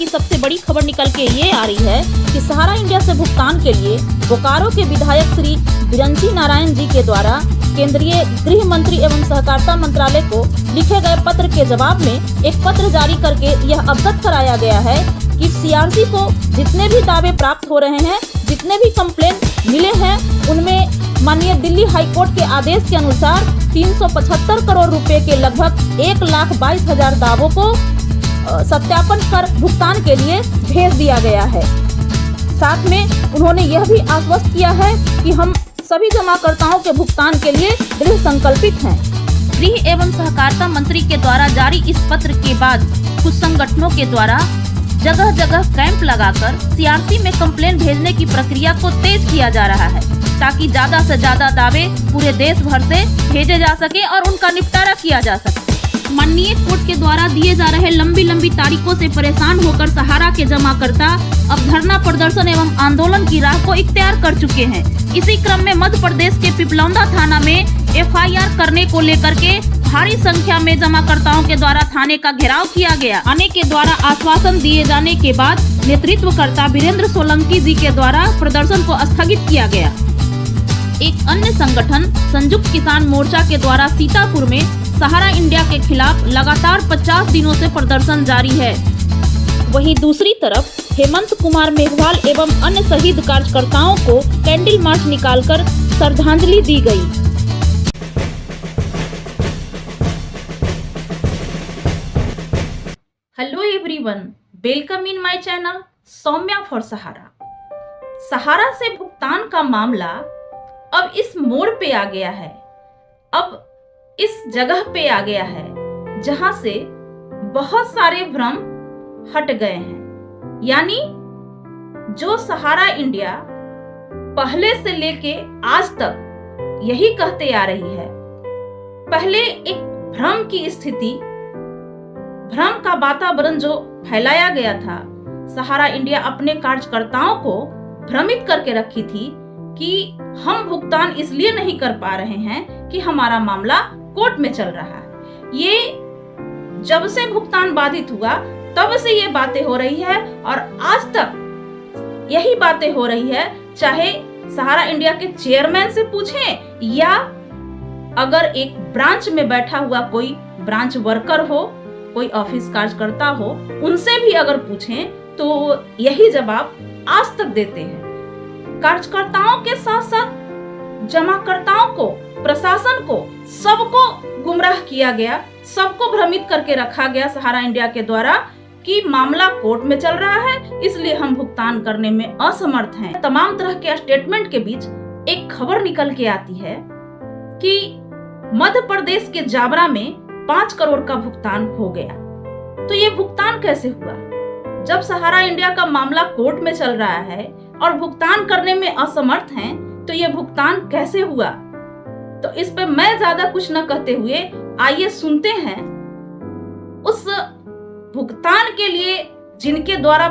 की सबसे बड़ी खबर निकल के ये आ रही है कि सहारा इंडिया से भुगतान के लिए बोकारो के विधायक श्री बिरंची नारायण जी के द्वारा केंद्रीय गृह मंत्री एवं सहकारिता मंत्रालय को लिखे गए पत्र के जवाब में एक पत्र जारी करके यह अवगत कराया गया है कि सीआरसी को जितने भी दावे प्राप्त हो रहे हैं, जितने भी कंप्लेन मिले हैं, उनमें माननीय दिल्ली हाईकोर्ट के आदेश के अनुसार 375 करोड़ रुपए के लगभग 1,22,000 दावों को सत्यापन कर भुगतान के लिए भेज दिया गया है। साथ में उन्होंने यह भी आश्वस्त किया है कि हम सभी जमाकर्ताओं के भुगतान के लिए दृढ़ संकल्पित हैं। गृह एवं सहकारिता मंत्री के द्वारा जारी इस पत्र के बाद कुछ संगठनों के द्वारा जगह जगह कैंप लगाकर सीआरसी में कंप्लेन भेजने की प्रक्रिया को तेज किया जा रहा है, ताकि ज्यादा से ज्यादा दावे पूरे देश भर से भेजे जा सके और उनका निपटारा किया जा सके। माननीय कोर्ट के द्वारा दिए जा रहे लंबी लंबी तारीखों से परेशान होकर सहारा के जमाकर्ता अब धरना प्रदर्शन एवं आंदोलन की राह को इख्तियार कर चुके हैं। इसी क्रम में मध्य प्रदेश के पिपलौंदा थाना में एफआईआर करने को लेकर के भारी संख्या में जमाकर्ताओं के द्वारा थाने का घेराव किया गया। थाने के द्वारा आश्वासन दिए जाने के बाद नेतृत्वकर्ता वीरेंद्र सोलंकी जी के द्वारा प्रदर्शन को स्थगित किया गया। एक अन्य संगठन संयुक्त किसान मोर्चा के द्वारा सीतापुर में सहारा इंडिया के खिलाफ लगातार 50 दिनों से प्रदर्शन जारी है। वहीं दूसरी तरफ हेमंत कुमार मेघवाल एवं अन्य शहीद कार्यकर्ताओं को कैंडल मार्च निकालकर श्रद्धांजलि दी गई। Hello everyone, welcome in my channel Saumya for Sahara. Sahara से भुगतान का मामला अब इस मोड़ पे आ गया है, अब इस जगह पे आ गया है जहां से बहुत सारे भ्रम हट गए हैं। यानी जो सहारा इंडिया पहले से लेके आज तक यही कहते आ रही है, पहले एक भ्रम की स्थिति, भ्रम का वातावरण जो फैलाया गया था, सहारा इंडिया अपने कार्यकर्ताओं को भ्रमित करके रखी थी कि हम भुगतान इसलिए नहीं कर पा रहे हैं कि हमारा मामला कोर्ट में चल रहा है। ये जब से भुगतान बाधित हुआ तब से ये बातें हो रही है और आज तक यही बातें हो रही है, चाहे सहारा इंडिया के चेयरमैन से पूछें या अगर एक ब्रांच में बैठा हुआ कोई ब्रांच वर्कर हो, कोई ऑफिस कार्यकर्ता हो, उनसे भी अगर पूछें तो यही जवाब आज तक देते हैं। कार्यकर्ताओं के साथ साथ जमाकर्ताओं को, प्रशासन को, सबको गुमराह किया गया, सबको भ्रमित करके रखा गया सहारा इंडिया के द्वारा कि मामला कोर्ट में चल रहा है, इसलिए हम भुगतान करने में असमर्थ हैं। तमाम तरह के स्टेटमेंट के बीच एक खबर निकल के आती है कि मध्य प्रदेश के जावरा में 5 करोड़ का भुगतान हो गया। तो ये भुगतान कैसे हुआ? जब सहारा इंडिया का मामला कोर्ट में चल रहा है और भुगतान करने में असमर्थ हैं, तो ये भुगतान कैसे हुआ? तो इस पे मैं ज्यादा कुछ न कहते हुए आइए सुनते हैं उस भुगतान के लिए जिनके द्वारा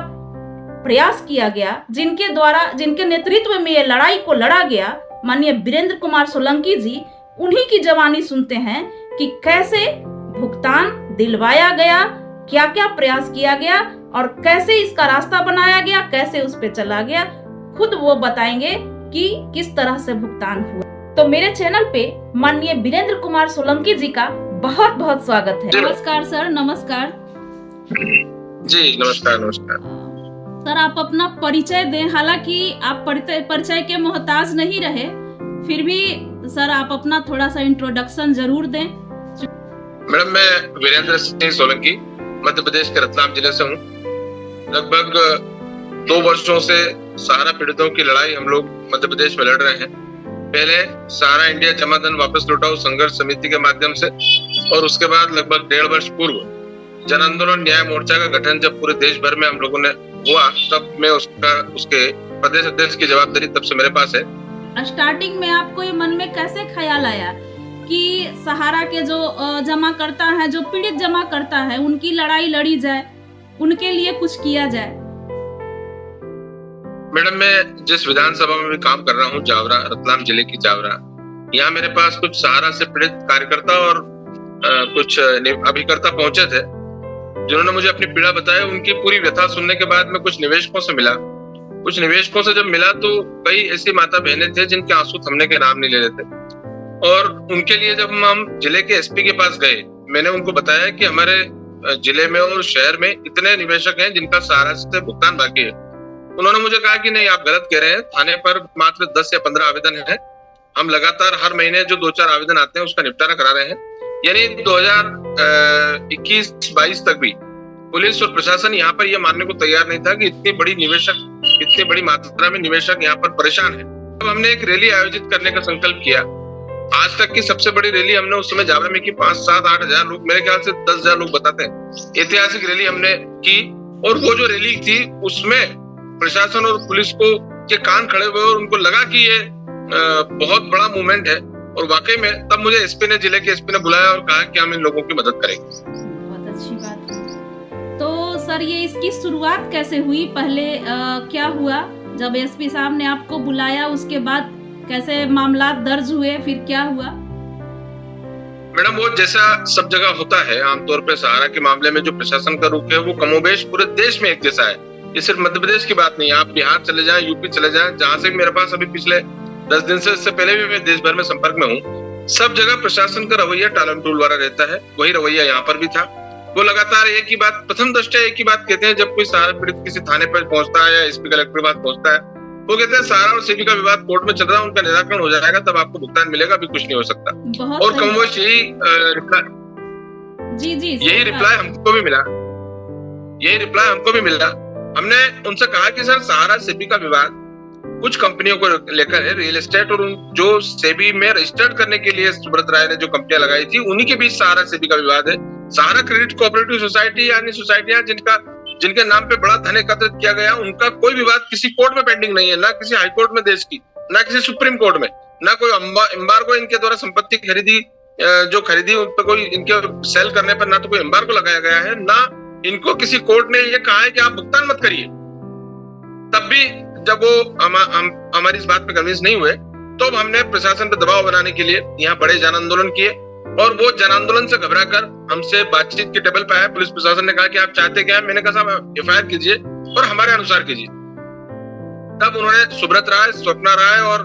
प्रयास किया गया, जिनके नेतृत्व में ये लड़ाई को लड़ा गया, माननीय वीरेंद्र कुमार सोलंकी जी, उन्हीं की जवानी सुनते हैं कि कैसे भुगतान दिलवाया गया, क्या क्या प्रयास किया गया और कैसे इसका रास्ता बनाया गया, कैसे उस पे चला गया। खुद वो बताएंगे कि किस तरह से भुगतान हुआ। तो मेरे चैनल पे माननीय वीरेंद्र कुमार सोलंकी जी का बहुत बहुत स्वागत है। नमस्कार सर। नमस्कार जी। नमस्कार। सर, आप अपना परिचय दें। हालांकि आप परिचय के मोहताज नहीं रहे, फिर भी सर आप अपना थोड़ा सा इंट्रोडक्शन जरूर दें। मैडम, मैं वीरेंद्र सिंह सोलंकी मध्य प्रदेश के रतलाम जिले से हूँ। लगभग 2 वर्षों से सहारा पीड़ितों की लड़ाई हम लोग मध्य प्रदेश में लड़ रहे हैं। पहले सहारा इंडिया जमा धन वापस लौटाओ संघर्ष समिति के माध्यम से, और उसके बाद लगभग 1.5 वर्ष पूर्व जन आंदोलन न्याय मोर्चा का गठन जब पूरे देश भर में हम लोगों ने हुआ, तब मैं उसके प्रदेश अध्यक्ष की जवाबदारी तब से मेरे पास है। स्टार्टिंग में आपको ये मन में कैसे ख्याल आया कि सहारा के जो जमा करता है, जो पीड़ित जमा करता है, उनकी लड़ाई लड़ी जाए, उनके लिए कुछ किया जाए? मैडम, मैं जिस विधानसभा में भी काम कर रहा हूँ, जावरा, रतलाम जिले की जावरा, यहाँ मेरे पास कुछ सहारा से पीड़ित कार्यकर्ता और कुछ अभिकर्ता पहुंचे थे। जिन्होंने मुझे अपनी पीड़ा बताई, उनकी पूरी व्यथा सुनने के बाद मैं कुछ निवेशकों से मिला। कुछ निवेशकों से जब मिला तो कई ऐसी माता बहनें थे जिनके आंसू थमने के नाम नहीं ले रहे थे। और उनके लिए जब हम जिले के एसपी के पास गए, मैंने उनको बताया कि हमारे जिले में और शहर में इतने निवेशक हैं जिनका सहारा से भुगतान बाकी है। उन्होंने मुझे कहा कि नहीं, आप गलत कह रहे हैं, थाने पर मात्र 10 या 15 आवेदन है। हम लगातार हर महीने जो 2-4 आवेदन आते हैं उसका निपटारा करा रहे हैं। यानी 2021-22 तक भी पुलिस और प्रशासन यहाँ पर यह मानने को तैयार नहीं था कि इतनी बड़ी मात्रा में निवेशक यहाँ पर परेशान है। अब हमने एक रैली आयोजित करने का संकल्प किया। आज तक की सबसे बड़ी रैली हमने उस समय जावरा में की। 5-7-8 हजार लोग, मेरे ख्याल से 10 हजार लोग बताते हैं। ऐतिहासिक रैली हमने की और वो जो रैली थी उसमें प्रशासन और पुलिस को के कान खड़े हुए और उनको लगा कि ये बहुत बड़ा मूवमेंट है। और वाकई में तब मुझे जिले के एसपी ने बुलाया और कहा कि हम इन लोगों की मदद करेंगे। बहुत अच्छी बात है। तो सर, ये इसकी शुरुआत कैसे हुई? पहले क्या हुआ जब एसपी साहब ने आपको बुलाया? उसके बाद कैसे मामला दर्ज हुए, फिर क्या हुआ? मैडम, वो जैसा सब जगह होता है, आमतौर पर सहारा के मामले में जो प्रशासन का रुख है वो कमोबेश पूरे देश में एक जैसा है। ये सिर्फ मध्य प्रदेश की बात नहीं है, आप बिहार चले जाएं, यूपी चले जाएं, जहां से मेरे पास अभी पिछले 10 दिन से, इससे पहले भी मैं देश भर में संपर्क में हूँ, सब जगह प्रशासन का रवैया टालमटोल वाला रहता है। वही रवैया यहाँ पर भी था। वो लगातार एक ही बात, प्रथम दृष्टया एक ही बात कहते हैं। जब कोई सहारा पीड़ित किसी थाने पर पहुंचता है या एसपी कलेक्टर के पास पहुंचता है, वो कहते हैं सहारा और सेबी का विवाद कोर्ट में चल रहा है, उनका निराकरण हो जाएगा, तब आपको भुगतान मिलेगा, अभी कुछ नहीं हो सकता। और कमोबेश यही रिप्लाई हमको भी मिला। हमने उनसे कहा कि सर, सहारा सेबी का विवाद कुछ कंपनियों को लेकर है, रियल एस्टेट, और जो सेबी में रजिस्टर्ड करने के लिए सुब्रत राय ने जो कंपनियां लगाई थी उन्हीं के बीच सहारा सेबी का विवाद है। सहारा क्रेडिट कोऑपरेटिव सोसाइटी यानी सोसाइटियां जिनके नाम पे बड़ा धन एकत्रित किया गया, उनका कोई विवाद किसी कोर्ट में पेंडिंग नहीं है, ना किसी हाई कोर्ट में देश की, ना किसी सुप्रीम कोर्ट में, ना कोई एम्बार्गो इनके द्वारा संपत्ति खरीदी उन पर कोई इनके सेल करने पर ना तो कोई एम्बार्गो लगाया गया है, ना इनको किसी कोर्ट ने ये कहा है कि आप भुगतान मत करिए। तब भी जब वो हमारी इस बात पे कन्विंस नहीं हुए, तो हमने प्रशासन पर दबाव बनाने के लिए यहाँ बड़े जन आंदोलन किए। और वो जन आंदोलन से घबराकर हमसे बातचीत के टेबल पे आए। पुलिस प्रशासन ने कहा कि आप चाहते क्या है? मैंने कहा साहब, एफआईआर कीजिए और हमारे अनुसार कीजिए। तब उन्होंने सुब्रत राय, स्वप्ना राय और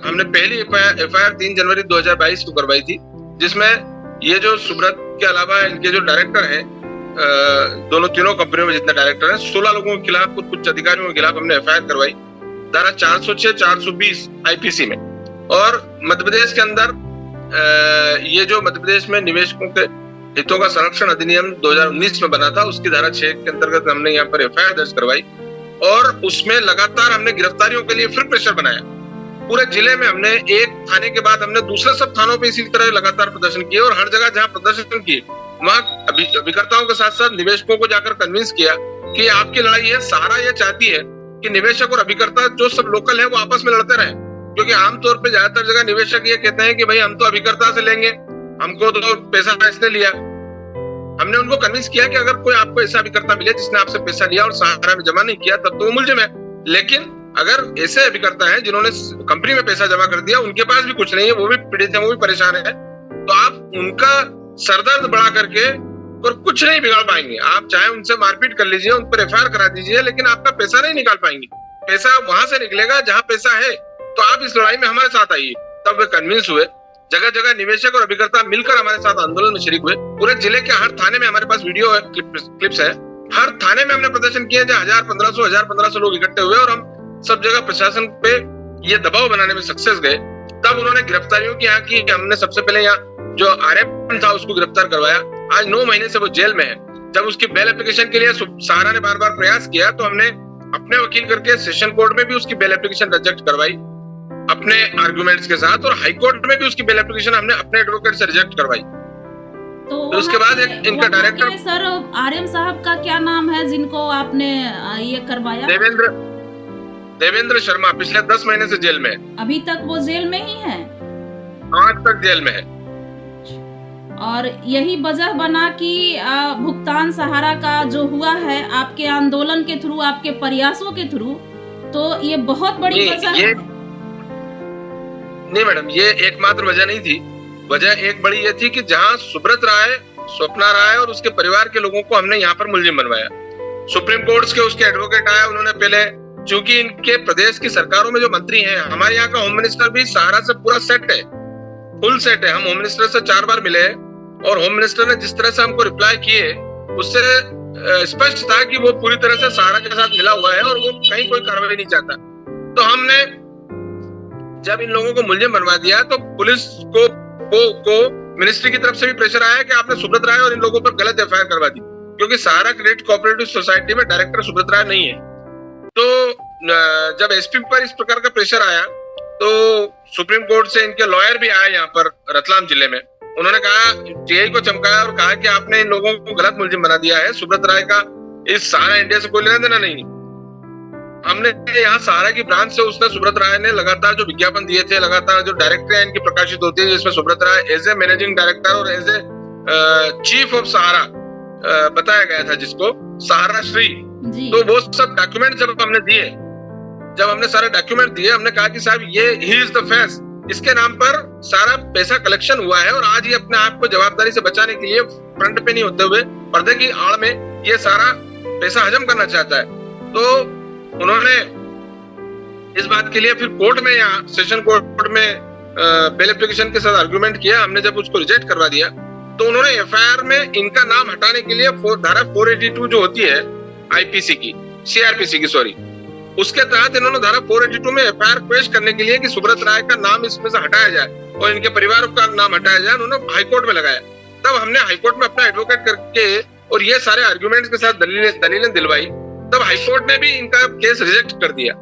हमने पहली एफआईआर 3 जनवरी 2022 को करवाई थी, जिसमें ये जो सुब्रत के अलावा इनके जो डायरेक्टर हैं, तीनों कंपनियों में जितने डायरेक्टर हैं, 16 लोगों के खिलाफ, कुछ अधिकारियों के खिलाफ हमने एफआईआर करवाई धारा 406, 420 आईपीसी में। और मध्य प्रदेश के अंदर ये जो मध्य प्रदेश में निवेशकों के हितों का संरक्षण अधिनियम 2019 में बना था, उसकी धारा 6 के अंतर्गत हमने यहाँ पर एफआईआर दर्ज करवाई। और उसमें लगातार हमने गिरफ्तारियों के लिए फिर प्रेशर बनाया। पूरे जिले में हमने एक थाने के बाद हमने दूसरे सब थानों पे इसी तरह लगातार प्रदर्शन किए। और हर जगह जहाँ प्रदर्शन किए, वहां अभिकर्ताओं के साथ साथ निवेशकों को जाकर कन्विंस किया कि आपकी लड़ाई है। सहारा ये चाहती है कि निवेशक और अभिकर्ता जो सब लोकल है वो आपस में लड़ते रहे, क्योंकि आमतौर पे ज्यादातर जगह निवेशक ये कहते हैं कि भाई हम तो अभिकर्ता से लेंगे, हमको तो पैसा इसने लिया। हमने उनको कन्विंस किया कि अगर कोई आपको ऐसा अभिकर्ता मिले जिसने आपसे पैसा लिया और सहारा में जमा नहीं किया, तब तो वो मुलजिम है। लेकिन अगर ऐसे अभिकर्ता हैं जिन्होंने कंपनी में पैसा जमा कर दिया, उनके पास भी कुछ नहीं है, वो भी पीड़ित है, वो भी परेशान है, तो आप उनका सरदर्द बढ़ा करके और कुछ नहीं बिगाड़ पाएंगे। आप चाहे उनसे मारपीट कर लीजिए, उन पर एफआईआर करा दीजिए, लेकिन आपका पैसा नहीं निकाल पाएंगे। पैसा वहां से निकलेगा जहां पैसा है। तो आप इस लड़ाई में हमारे साथ आइए। तब वे कन्विंस हुए। जगह जगह निवेशक और अभिकर्ता मिलकर हमारे साथ आंदोलन में शरीक हुए। पूरे जिले के हर थाने में हमारे पास वीडियो है, क्लिप्स है। हर थाने में हमने प्रदर्शन किए, जहाँ 1000-1500 लोग इकट्ठे हुए और हम सब जगह प्रशासन पे ये दबाव बनाने में सक्सेस गए। तब उन्होंने गिरफ्तारियों की यहाँ की। हमने सबसे पहले यहाँ जो आरएफ था उसको गिरफ्तार करवाया। आज 9 महीने से वो जेल में है। जब उसकी बेल एप्लीकेशन के लिए सहारा ने बार बार प्रयास किया, तो हमने अपने वकील करके सेशन कोर्ट में भी उसकी बेल एप्लीकेशन रिजेक्ट करवाई अपने आर्गुमेंट्स के साथ, और हाई कोर्ट में भी उसकी बेल एप्लीकेशन हमने अपने एडवोकेट से रिजेक्ट करवाई। तो उसके बाद इनका डायरेक्टर सर आर्यम साहब का क्या नाम है जिनको आपने ये करवाया? देवेंद्र शर्मा पिछले 10 महीने से जेल में है। अभी तक वो जेल में ही है? आज तक जेल में है। और यही वजह बना कि भुगतान सहारा का जो हुआ है आपके आंदोलन के थ्रू, आपके प्रयासों के थ्रू, तो ये बहुत बड़ी वजह है। नहीं मैडम, ये एकमात्र वजह नहीं थी। वजह एक बड़ी ये थी कि जहां सुब्रत राय स्वप्ना राय और उसके परिवार के लोगों को हमने यहाँ पर मुलजिम बनवाया। सुप्रीम कोर्ट के उसके एडवोकेट आए, उन्होंने पहले, चूंकि इनके प्रदेश की सरकारों में जो मंत्री हैं, हमारे यहाँ का होम मिनिस्टर भी सहारा से पूरा सेट है, फुल सेट है। हम होम मिनिस्टर से 4 बार मिले और होम मिनिस्टर ने जिस तरह से हमको रिप्लाई किए उससे स्पष्ट था कि वो पूरी तरह से सहारा के साथ मिला हुआ है और वो कहीं कोई कार्रवाई नहीं चाहता। तो हमने जब इन लोगों को मुलजिम बनवा दिया तो पुलिस को मिनिस्ट्री की तरफ से भी प्रेशर आया कि आपने सुब्रत राय और इन लोगों पर गलत एफआईआर करवा दी, क्योंकि सहारा क्रेडिट कोऑपरेटिव सोसाइटी में डायरेक्टर सुब्रत राय नहीं है। तो जब एसपी पर इस प्रकार का प्रेशर आया तो सुप्रीम कोर्ट से इनके लॉयर भी आए यहाँ पर रतलाम जिले में। उन्होंने कहा, टीआई को चमकाया और कहा कि आपने इन लोगों को गलत मुलजिम बना दिया है, सुब्रत राय का इस सहारा इंडिया से कोई लेना देना नहीं। हमने यहाँ सहारा की ब्रांच से उसने सुब्रत राय ने लगातार जो विज्ञापन दिए थे, लगातार जो डायरेक्टर इनकी प्रकाशित होती है जिसमें सुब्रत राय एज ए मैनेजिंग डायरेक्टर और एज ए चीफ ऑफ सहारा बताया गया था, जिसको सहारा श्री। तो वो सब डॉक्यूमेंट जब हमने दिए, जब हमने सारे डॉक्यूमेंट दिए, हमने कहा कि साहब ये ही इज द फेस, इसके नाम पर सारा पैसा कलेक्शन हुआ है और आज ये अपने आप को जवाबदारी से बचाने के लिए फ्रंट पे नहीं होते हुए पर्दे की आड़ में ये सारा पैसा हजम करना चाहता है। तो उन्होंने इस बात के लिए फिर कोर्ट में, यहाँ सेशन कोर्ट में बेल एप्लीकेशन के साथ आर्गुमेंट किया। हमने जब उसको रिजेक्ट करवा दिया तो उन्होंने एफआईआर में इनका नाम हटाने के लिए धारा 482 जो होती है आईपीसी की, सीआरपीसी की सॉरी, उसके तहत इन्होंने धारा 482 में एफआईआर पेश करने के लिए कि सुब्रत राय का नाम इसमें से हटाया जाए और इनके परिवार का नाम हटाया जाए, उन्होंने हाईकोर्ट में लगाया। तब हमने हाईकोर्ट में अपना एडवोकेट करके और ये सारे आर्गुमेंट्स के साथ दलीलें दिलवाई, तब हाईकोर्ट ने भी इनका केस रिजेक्ट कर दिया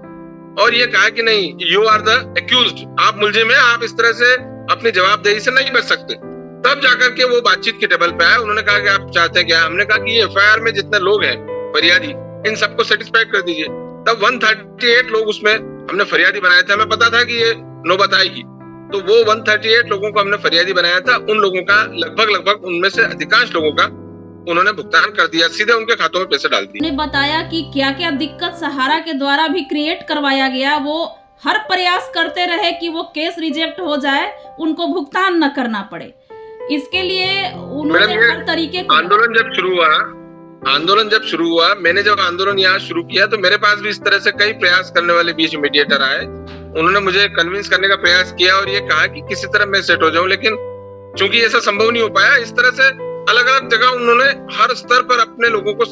और ये कहा कि नहीं, यू आर द एक्यूज्ड, आप मुलजिम हैं, आप इस तरह से अपनी जवाबदेही से नहीं बच सकते। तब जाकर के वो बातचीत के टेबल पे आए। उन्होंने कहा कि आप चाहते क्या? हमने कहा कि ये एफआईआर में जितने लोग हैं फरियादी, इन सबको सेटिस्फाइड कर दीजिए। तब 138 लोग उसमें हमने फरियादी बनाए थे। हमें पता था कि ये नौबत आएगी, तो वो 138 लोगों को हमने फरियादी बनाया था। उन लोगों का लगभग उनमें से अधिकांश लोगों का उन्होंने भुगतान कर दिया, सीधे उनके खातों में पैसे डाल दिए। उन्होंने बताया कि क्या क्या दिक्कत सहारा के द्वारा भी क्रिएट करवाया गया, वो हर प्रयास करते रहे कि वो केस रिजेक्ट हो जाए, उनको भुगतान न करना पड़े। इसके लिए उन्होंने हर तरीके को, आंदोलन जब शुरू हुआ, मैंने जब आंदोलन यहाँ शुरू किया तो मेरे पास भी इस तरह से कई प्रयास करने वाले बीच मीडिएटर आए। उन्होंने मुझे कन्विंस करने का प्रयास किया और ये कहा कि किसी तरह मैं सेट हो जाऊं, लेकिन चूंकि ऐसा संभव नहीं हो पाया, इस तरह से अलग अलग जगह उन्होंने हर स्तर पर अपने लोगों को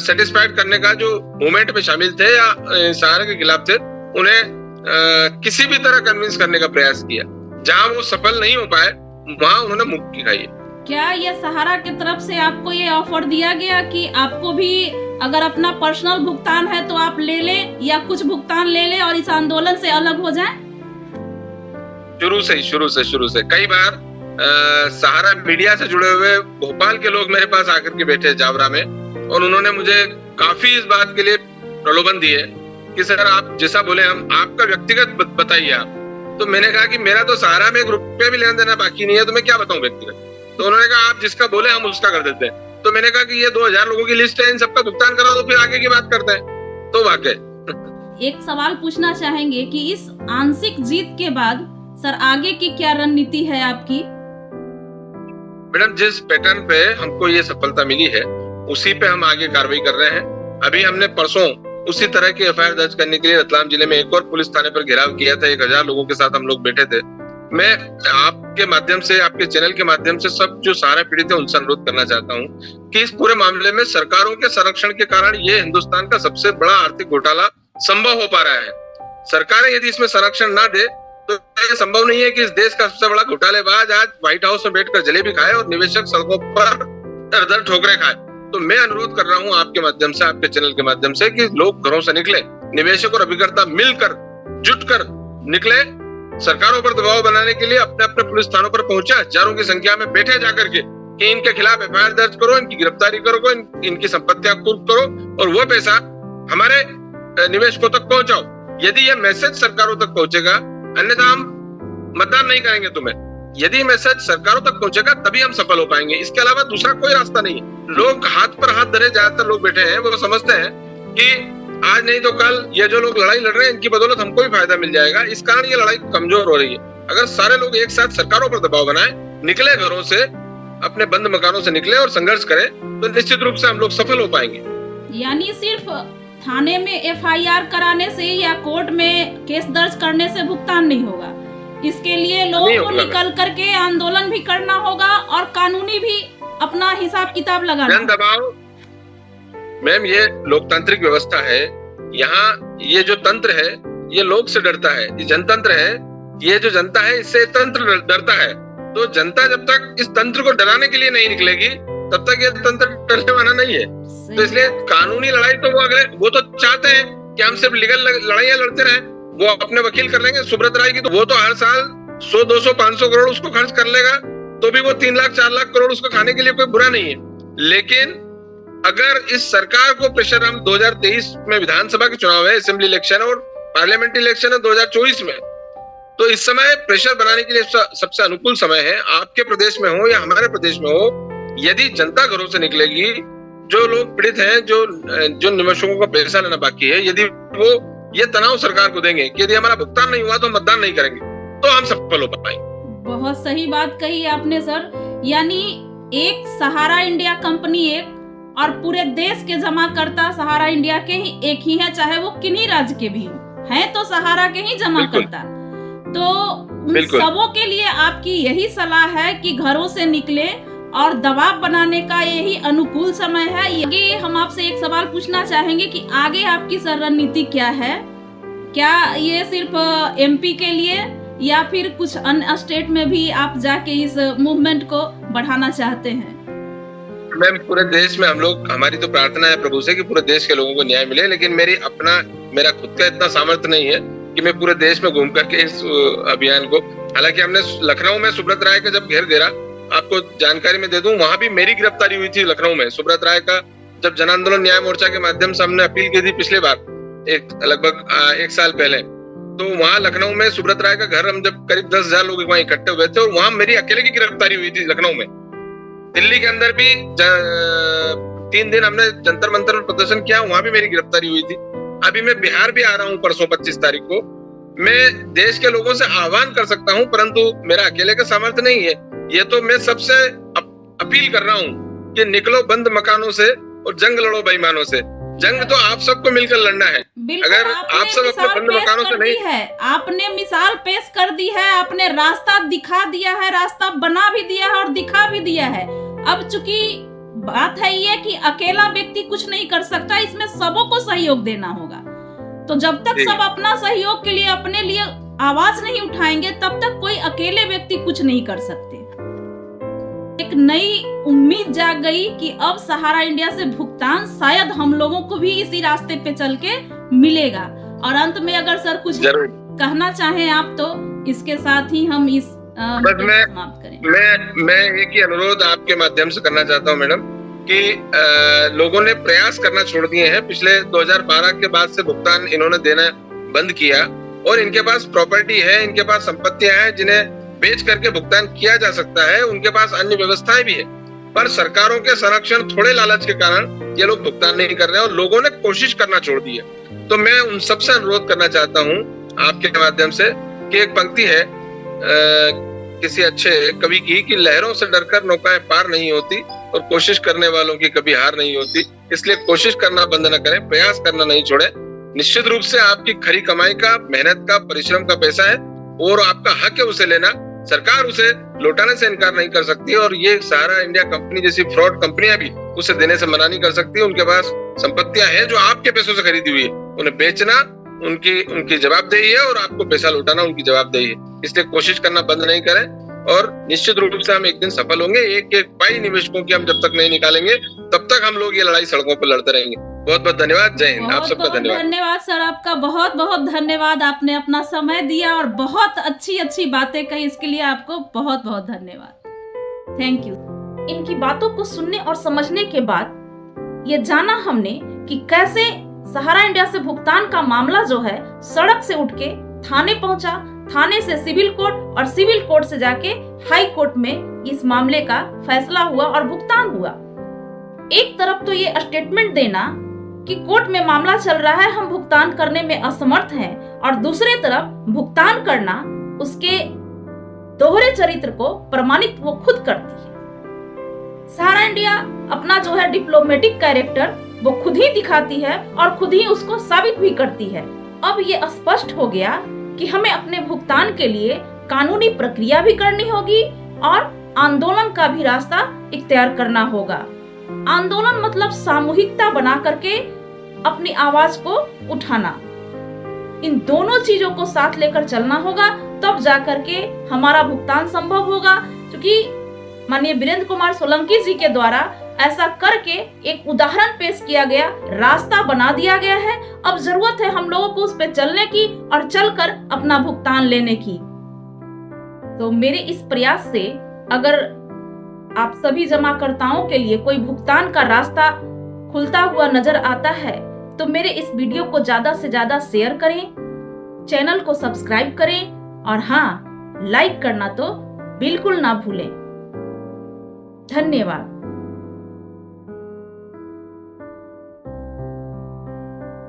सेटिस्फाइड करने का, जो मूवमेंट में शामिल थे या सहारा के खिलाफ थे, उन्हें किसी भी तरह कन्विंस करने का प्रयास किया। जहां वो सफल नहीं हो पाए वहां उन्होंने मुक्ति खाई। क्या ये सहारा की तरफ से आपको ये ऑफर दिया गया कि आपको भी अगर अपना पर्सनल भुगतान है तो आप ले लें या कुछ भुगतान ले लें और इस आंदोलन से अलग हो जाएं? शुरू से कई बार सहारा मीडिया से जुड़े हुए भोपाल के लोग मेरे पास आकर के बैठे जावरा में और उन्होंने मुझे काफी इस बात के लिए प्रलोभन दिए कि सर आप जैसा बोले हम आपका व्यक्तिगत बताइए आप। तो मैंने कहा कि मेरा तो सहारा में 1 रुपया भी लेना देना बाकी नहीं है, तो मैं क्या बताऊं व्यक्तिगत। तो उन्होंने कहा आप जिसका बोले हम उसका कर देते हैं। तो मैंने कहा कि ये 2000 लोगों की लिस्ट है, इन सबका भुगतान करा दो, फिर आगे की बात करते हैं। तो वाकई एक सवाल पूछना चाहेंगे कि इस आंशिक जीत के बाद सर आगे की क्या रणनीति है आपकी? मैडम, जिस पैटर्न पे हमको ये सफलता मिली है उसी पे हम आगे कार्रवाई कर रहे हैं। अभी हमने परसों उसी तरह की एफआईआर दर्ज करने के लिए रतलाम जिले में एक और पुलिस थाने पर घेराव किया था। 1000 लोगों के साथ हम लोग बैठे थे। मैं आपके माध्यम से, आपके चैनल के माध्यम से सब जो सहारा पीड़ित है उनसे अनुरोध करना चाहता हूँ कि इस पूरे मामले में सरकारों के संरक्षण के कारण ये हिंदुस्तान का सबसे बड़ा आर्थिक घोटाला संभव हो पा रहा है। सरकारें यदि इसमें संरक्षण ना दे तो ये संभव नहीं है कि इस देश का सबसे बड़ा घोटालेबाज आज व्हाइट हाउस में बैठकर जलेबी खाए और निवेशक सड़कों पर दर-दर ठोकरें खाए। तो मैं अनुरोध कर रहा हूं आपके माध्यम से, आपके चैनल के माध्यम से, कि लोग घरों से निकले, निवेशक और अभिकर्ता मिलकर जुटकर निकले, सरकारों पर दबाव बनाने के लिए अपने अपने पुलिस थानों पर पहुंचे, हजारों की संख्या में बैठे जाकर के कि इनके खिलाफ एफआईआर दर्ज करो, इनकी गिरफ्तारी करो, इनकी संपत्तियां कुर्क करो और वो पैसा हमारे निवेशकों तक पहुंचाओ। यदि ये मैसेज सरकारों तक पहुंचेगा, अन्यथा हम मतदान नहीं करेंगे तुम्हें। यदि मैसेज सरकारों तक पहुंचेगा तभी हम सफल हो पाएंगे, इसके अलावा दूसरा कोई रास्ता नहीं है। लोग हाथ पर हाथ धरे ज्यादातर लोग बैठे हैं, वो समझते हैं कि आज नहीं तो कल ये जो लोग लड़ाई लड़ रहे हैं इनकी बदौलत हमको भी फायदा मिल जाएगा, इस कारण ये लड़ाई कमजोर हो रही है। अगर सारे लोग एक साथ सरकारों पर दबाव बनाए, निकले घरों से अपने बंद मकानों से निकले और संघर्ष करें तो निश्चित रूप से हम लोग सफल हो पाएंगे। यानी सिर्फ थाने में एफआईआर कराने से या कोर्ट में केस दर्ज करने से भुगतान नहीं होगा, इसके लिए लोगों को निकल करके आंदोलन भी करना होगा और कानूनी भी अपना हिसाब किताब लगाना। जन दबाव मैम, ये लोकतांत्रिक व्यवस्था है। यहाँ ये जो तंत्र है ये लोग से डरता है, ये जनतंत्र है। ये जो जनता है इससे तंत्र डरता है। तो जनता जब तक इस तंत्र को डराने के लिए नहीं निकलेगी तब तक ये तंत्र डरने वाला नहीं है। तो इसलिए कानूनी लड़ाई तो वो तो चाहते हैं कि हम सिर्फ लीगल लड़ाइयां लड़ते रहें। वो अपने वकील कर लेंगे। सुब्रत राय की तो वो तो हर साल 100, 200, 500 करोड़ उसको खर्च कर लेगा, तो भी वो 3 लाख 4 लाख करोड़ उसको खाने के लिए कोई बुरा नहीं है। लेकिन अगर इस सरकार को प्रेशर, हम 2023 में विधानसभा के चुनाव है, असेंबली इलेक्शन और पार्लियामेंट इलेक्शन है 2024 में, तो इस समय प्रेशर बनाने के लिए सबसे अनुकूल समय है। आपके प्रदेश में हो या हमारे प्रदेश में हो, यदि जनता घरों से निकलेगी, जो लोग पीड़ित हैं, जो निवेशकों का पैसा लेना बाकी है, यदि वो ये तनाव सरकार को देंगे कि यदि हमारा भुगतान नहीं हुआ तो मतदान नहीं करेंगे, तो हम सफल हो पाएंगे। बहुत सही बात कही आपने सर। यानी एक सहारा इंडिया कंपनी एक और पूरे देश के जमाकर्ता सहारा इंडिया के ही एक ही है, चाहे वो किन्हीं राज्य के भी हैं, तो सहारा के ही जमाकर्ता। तो उन सबों के लिए आपकी यही सलाह है कि घरों से निकले और दबाव बनाने का यही अनुकूल समय है। आगे हम आपसे एक सवाल पूछना चाहेंगे कि आगे आपकी रणनीति क्या है? क्या ये सिर्फ एमपी के लिए या फिर कुछ अन्य स्टेट में भी आप जाके इस मूवमेंट को बढ़ाना चाहते हैं? मैम, पूरे देश में हम लोग, हमारी तो प्रार्थना है प्रभु से कि पूरे देश के लोगों को न्याय मिले, लेकिन मेरा खुद का इतना सामर्थ्य नहीं है कि मैं पूरे देश में घूम करके इस अभियान को, हालांकि हमने लखनऊ में सुब्रत राय का जब घेर घेरा, आपको जानकारी में दे दूं, वहां भी मेरी गिरफ्तारी हुई थी लखनऊ में। सुब्रत राय का जब जन आंदोलन न्याय मोर्चा के माध्यम से हमने अपील की थी पिछले बार, लगभग 1 साल पहले, तो वहां लखनऊ में सुब्रत राय का घर, हम जब करीब 10,000 लोग वहां इकट्ठे हुए थे और वहां मेरी अकेले की गिरफ्तारी हुई थी लखनऊ में। दिल्ली के अंदर भी 3 दिन हमने जंतर मंतर में प्रदर्शन किया, वहां भी मेरी गिरफ्तारी हुई थी। अभी मैं बिहार भी आ रहा हूं परसों 25 तारीख को। मैं देश के लोगों से आह्वान कर सकता हूं, परंतु मेरा अकेले का सामर्थ्य नहीं है। ये तो मैं सबसे अपील कर रहा हूं कि निकलो बंद मकानों से और जंग लड़ो बेईमानों से। जंग तो आप सबको मिलकर लड़ना है। अगर आप सब अपने बंद मकानों से नहीं है, आपने मिसाल पेश कर दी है, आपने रास्ता दिखा दिया है, रास्ता बना भी दिया है और दिखा भी दिया है। अब चूंकि बात है ये कि अकेला व्यक्ति कुछ नहीं कर सकता, इसमें सबों को सहयोग देना होगा। तो जब तक सब अपना सहयोग के लिए अपने लिए आवाज नहीं उठाएंगे तब तक कोई अकेले व्यक्ति कुछ नहीं कर सकते। एक नई उम्मीद जाग गई कि अब सहारा इंडिया से भुगतान शायद हम लोगों को भी इसी रास्ते पे चल के मिलेगा। और अंत में अगर सर कुछ कहना चाहें आप, तो इसके साथ ही हम इस समाप्त करें। मैं एक ही अनुरोध आपके माध्यम से करना चाहता हूं मैडम, कि लोगों ने प्रयास करना छोड़ दिए हैं। पिछले 2012 के बाद से भुगतान इन्होंने देना बंद किया और इनके पास प्रॉपर्टी है, इनके पास संपत्तियां हैं जिन्हें बेच करके भुगतान किया जा सकता है, उनके पास अन्य व्यवस्थाएं भी है। पर सरकारों के संरक्षण, थोड़े लालच के कारण ये लोग भुगतान नहीं कर रहे हैं और लोगों ने कोशिश करना छोड़ दी है। तो मैं उन सबसे अनुरोध करना चाहता हूँ आपके माध्यम से कि एक पंक्ति है किसी अच्छे कवि की, कि लहरों से डरकर नौकाएं पार नहीं होती और कोशिश करने वालों की कभी हार नहीं होती। इसलिए कोशिश करना बंद न करें, प्रयास करना नहीं छोड़ें। निश्चित रूप से आपकी खरी कमाई का, मेहनत का, परिश्रम का पैसा है और आपका हक है उसे लेना। सरकार उसे लौटाने से इनकार नहीं कर सकती और ये सहारा इंडिया कंपनी जैसी फ्रॉड कंपनियां भी उसे देने से मना नहीं कर सकती। उनके पास संपत्तियां हैं जो आपके पैसों से खरीदी हुई है, उन्हें बेचना उनकी जवाबदेही है और आपको पैसा लौटाना उनकी जवाबदेही है। इसलिए कोशिश करना बंद नहीं करें और निश्चित रूप से हम एक दिन सफल होंगे। एक एक पाई निवेशकों की हम जब तक नहीं निकालेंगे तब तक हम लोग ये लड़ाई सड़कों पर लड़ते रहेंगे। बहुत बहुत धन्यवाद। जय हिंद। आप सबका धन्यवाद। धन्यवाद सर, आपका बहुत बहुत धन्यवाद। आपने अपना समय दिया और बहुत अच्छी अच्छी बातें कही, इसके लिए आपको बहुत बहुत धन्यवाद। Thank you. इनकी बातों को सुनने और समझने के बाद ये जाना हमने कि कैसे सहारा इंडिया से भुगतान का मामला जो है सड़क से उठ के थाने पहुंचा, थाने से सिविल कोर्ट और सिविल कोर्ट से जाके हाई कोर्ट में इस मामले का फैसला हुआ और भुगतान हुआ। एक तरफ तो ये स्टेटमेंट देना कि कोर्ट में मामला चल रहा है, हम भुगतान करने में असमर्थ हैं, और दूसरे तरफ भुगतान करना उसके दोहरे चरित्र को प्रमाणित वो खुद करती है। सहारा इंडिया अपना जो है डिप्लोमेटिक कैरेक्टर वो खुद ही दिखाती है और खुद ही उसको साबित भी करती है। अब ये स्पष्ट हो गया कि हमें अपने भुगतान के लिए कानूनी प्रक्रिया भी करनी होगी और आंदोलन का भी रास्ता इख्तियार करना होगा। आंदोलन मतलब सामूहिकता बना करके अपनी आवाज को उठाना। इन दोनों चीजों को साथ लेकर चलना होगा, तब जाकर के हमारा भुगतान संभव होगा। क्योंकि माननीय वीरेंद्र कुमार सोलंकी जी के द्वारा ऐसा करके एक उदाहरण पेश किया गया, रास्ता बना दिया गया है। अब जरूरत है हम लोगों को उस पर चलने की और चलकर अपना भुगतान लेने की। तो मेरे इस प्रयास से अगर आप सभी जमाकर्ताओं के लिए कोई भुगतान का रास्ता खुलता हुआ नजर आता है तो मेरे इस वीडियो को ज्यादा से ज्यादा शेयर करें, चैनल को सब्सक्राइब करें और हाँ, लाइक करना तो बिल्कुल ना भूलें। धन्यवाद।